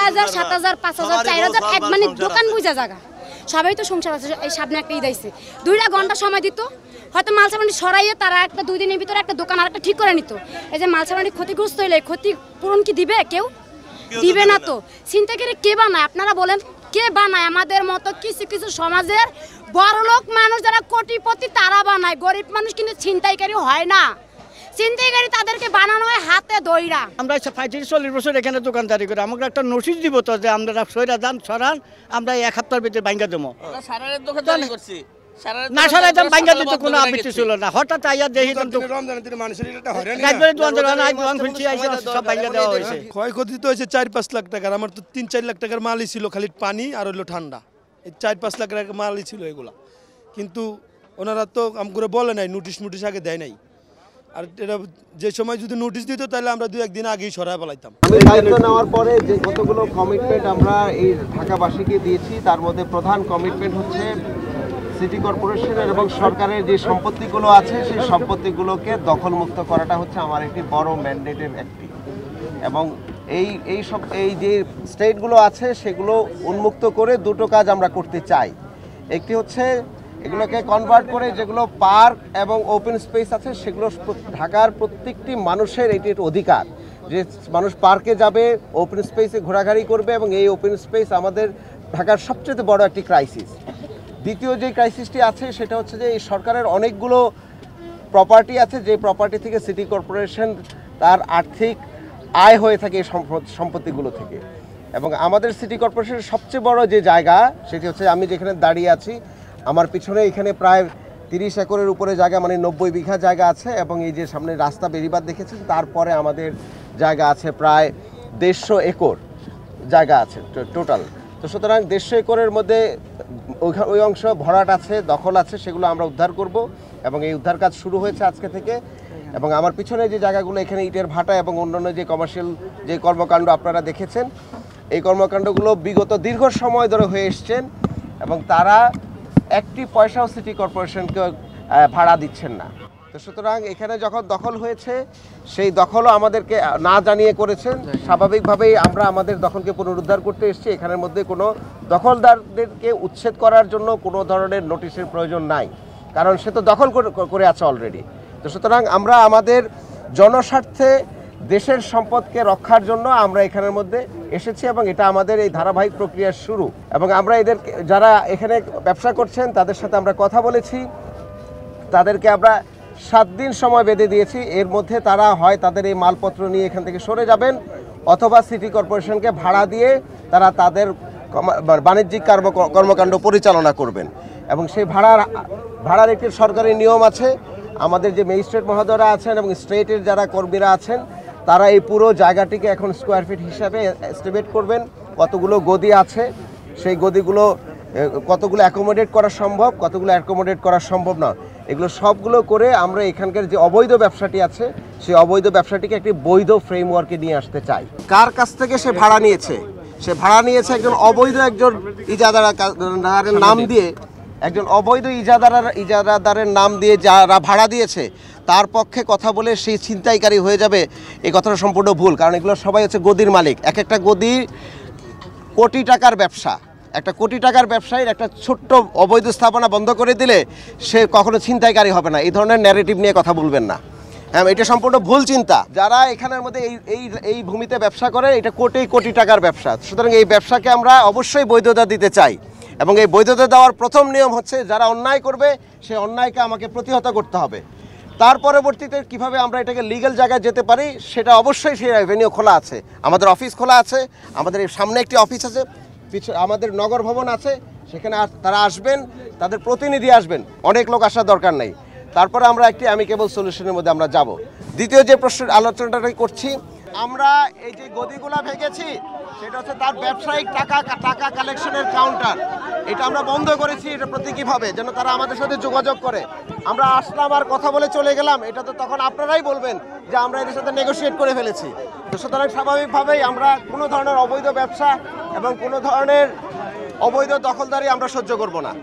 হাজার 7,000 5,000 4,000 এক মানে দোকান বুঝা জায়গা সবাই তো সংসার আছে। এই সামনে একটা ঈদ আইছে, 2টা ঘন্টা সময় দিত, হয়তো মালসামানি সরাইয়ে তারা একটা 2 দিনের ভিতরে একটা দোকান আর একটা ঠিক করে নিত। এই যে মালসামানি ক্ষতিগ্রস্ত হইলে ক্ষতিপূরণ কি দিবে? কেউ দিবে না। তো ছিনতাইকারী কে বানায় আপনারা বলেন? কে বানায়? আমাদের মতো কিছু কিছু সমাজের বড়লোক মানুষ যারা কোটিপতি তারা বানায়, গরিব মানুষ কিন্তু ছিনতাইকারী হয় না। ছিনতাইকারী তাদেরকে বানানো হয় হাতে দইরা। আমরা 35-40 বছর এখানে দোকানদারি করি, আমাকে একটা নোটিশ দিব তো যে আমরা সইরা দান সরান, আমরা 1 সপ্তাহের ভিতরে ভাঙ্গা দেবো। সারারের দোকানদারি করছি, না সরাই দাম ভাঙ্গা দিতে কোনো আপত্তি ছিল না। হঠাৎ আইয়া দেখি কিন্তু ক্ষয়ক্ষতি তো হয়েছে 4-5 লাখ টাকার। আমার তো 3-4 লাখ টাকার মালই ছিল, খালি পানি আর হইলো ঠান্ডা। এই 4-5 লাখ টাকার মালই ছিল এগুলা, কিন্তু ওনারা তো আমগুলো বলে নাই, নোটিশ আগে দেয় নাই। আর এটা যে সময় যদি নোটিশ দিত তাহলে আমরা 2-1 দিন আগেই সরাই ফেলাইতাম। আমি দায়িত্ব নেওয়ার পরে যে কতগুলো কমিটমেন্ট আমরা এই ঢাকাবাসীকে দিয়েছি, তার মধ্যে প্রধান কমিটমেন্ট হচ্ছে সিটি কর্পোরেশনের এবং সরকারের যে সম্পত্তিগুলো আছে সেই সম্পত্তিগুলোকে দখলমুক্ত করাটা হচ্ছে আমার একটি বড় ম্যান্ডেটের একটি। এবং এই যে স্টেটগুলো আছে সেগুলো উন্মুক্ত করে দুটো কাজ আমরা করতে চাই। একটি হচ্ছে এগুলোকে কনভার্ট করে যেগুলো পার্ক এবং ওপেন স্পেস আছে সেগুলো ঢাকার প্রত্যেকটি মানুষের এটি একটা অধিকার যে মানুষ পার্কে যাবে, ওপেন স্পেসে ঘোরাঘুরি করবে, এবং এই ওপেন স্পেস আমাদের ঢাকার সবচেয়ে বড় একটি ক্রাইসিস। দ্বিতীয় যে ক্রাইসিসটি আছে সেটা হচ্ছে যে এই সরকারের অনেকগুলো প্রপার্টি আছে, যে প্রপার্টি থেকে সিটি কর্পোরেশন তার আর্থিক আয় হয়ে থাকে এই সম্পত্তিগুলো থেকে। এবং আমাদের সিটি কর্পোরেশনের সবচেয়ে বড় যে জায়গা সেটি হচ্ছে আমি যেখানে দাঁড়িয়ে আছি, আমার পিছনে এখানে প্রায় 30 একরের উপরে জায়গা, মানে 90 বিঘা জায়গা আছে। এবং এই যে সামনে রাস্তা বেরিবাদ দেখেছেন, তারপরে আমাদের জায়গা আছে প্রায় 150 একর জায়গা আছে টোটাল। তো সুতরাং 150 একরের মধ্যে ওই অংশ ভরাট আছে, দখল আছে, সেগুলো আমরা উদ্ধার করব। এবং এই উদ্ধার কাজ শুরু হয়েছে আজকে থেকে। এবং আমার পিছনে যে জায়গাগুলো, এখানে ইটের ভাটা এবং অন্যান্য যে কমার্শিয়াল যে কর্মকাণ্ড আপনারা দেখেছেন, এই কর্মকাণ্ডগুলো বিগত দীর্ঘ সময় ধরে হয়ে এসছেন এবং তারা একটি পয়সাও সিটি কর্পোরেশনকে ভাড়া দিচ্ছেন না। তো সুতরাং এখানে যখন দখল হয়েছে সেই দখলও আমাদেরকে না জানিয়ে করেছেন। স্বাভাবিকভাবেই আমরা আমাদের দখলকে পুনরুদ্ধার করতে এসেছি। এখানের মধ্যে কোনো দখলদারদেরকে উচ্ছেদ করার জন্য কোনো ধরনের নোটিশের প্রয়োজন নাই, কারণ সে তো দখল করে আছে অলরেডি। তো সুতরাং আমরা আমাদের জনস্বার্থে দেশের সম্পদকে রক্ষার জন্য আমরা এখানের মধ্যে এসেছি এবং এটা আমাদের এই ধারাবাহিক প্রক্রিয়ার শুরু। এবং আমরা এদের যারা এখানে ব্যবসা করছেন তাদের সাথে আমরা কথা বলেছি, তাদেরকে আমরা 7 দিন সময় বেঁধে দিয়েছি। এর মধ্যে তারা হয় তাদের এই মালপত্র নিয়ে এখান থেকে সরে যাবেন, অথবা সিটি কর্পোরেশনকে ভাড়া দিয়ে তারা তাদের বাণিজ্যিক কর্মকাণ্ড পরিচালনা করবেন। এবং সেই ভাড়ার একটি সরকারি নিয়ম আছে। আমাদের যে ম্যাজিস্ট্রেট মহোদয়রা আছেন এবং স্টেটের যারা কর্মীরা আছেন, তারা এই পুরো জায়গাটিকে এখন স্কোয়ার ফিট হিসাবে এস্টিমেট করবেন, কতগুলো গদি আছে, সেই গদিগুলো কতগুলো অ্যাকোমোডেট করা সম্ভব, কতগুলো অ্যাকোমোডেট করা সম্ভব না, এগুলো সবগুলো করে আমরা এখানকার যে অবৈধ ব্যবসাটি আছে সেই অবৈধ ব্যবসাটিকে একটি বৈধ ফ্রেমওয়ার্কে নিয়ে আসতে চাই। কার কাছ থেকে সে ভাড়া নিয়েছে? সে ভাড়া নিয়েছে একজন অবৈধ ইজারাদারের নাম দিয়ে, একজন অবৈধ ইজারাদারের নাম দিয়ে যারা ভাড়া দিয়েছে তার পক্ষে কথা বলে সেই ছিনতাইকারী হয়ে যাবে, এই কথাটা সম্পূর্ণ ভুল। কারণ এগুলো সবাই হচ্ছে গদির মালিক। এক একটা গদি কোটি টাকার ব্যবসা। একটা কোটি টাকার ব্যবসায়ীর একটা ছোট্ট অবৈধ স্থাপনা বন্ধ করে দিলে সে কখনো ছিনতাইকারী হবে না। এই ধরনের ন্যারেটিভ নিয়ে কথা বলবেন না। হ্যাঁ, এটা সম্পূর্ণ ভুল চিন্তা। যারা এখানের মধ্যে এই ভূমিতে ব্যবসা করে, এটা কোটি কোটি টাকার ব্যবসা। সুতরাং এই ব্যবসাকে আমরা অবশ্যই বৈধতা দিতে চাই এবং এই বৈধতা দেওয়ার প্রথম নিয়ম হচ্ছে যারা অন্যায় করবে সেই অন্যায়কে আমাকে প্রতিহত করতে হবে। তার পরবর্তীতে কিভাবে আমরা এটাকে লিগ্যাল জায়গায় যেতে পারি সেটা অবশ্যই সেই অ্যাভিনিউ খোলা আছে। আমাদের অফিস খোলা আছে, আমাদের সামনে একটি অফিস আছে, আমাদের নগর ভবন আছে, সেখানে তারা আসবেন, তাদের প্রতিনিধি আসবেন। অনেক লোক আসার দরকার নেই, তারপরে আমরা একটি অ্যামিকেবল সলিউশনের মধ্যে আমরা যাব। দ্বিতীয় যে প্রশ্নের আলোচনাটা করছি, আমরা এই যে গদিগুলা ভেঙেছি সেটা হচ্ছে তার ব্যবসায়িক টাকা কালেকশনের কাউন্টার, এটা আমরা বন্ধ করেছি। এটা প্রতীকীভাবে যেন তারা আমাদের সাথে যোগাযোগ করে। আমরা আসলাম আর কথা বলে চলে গেলাম, এটা তো তখন আপনারাই বলবেন যে আমরা এদের সাথে নেগোশিয়েট করে ফেলেছি। তো সুতরাং স্বাভাবিকভাবেই আমরা কোনো ধরনের অবৈধ ব্যবসা এবং কোনো ধরনের অবৈধ দখলদারি আমরা সহ্য করব না।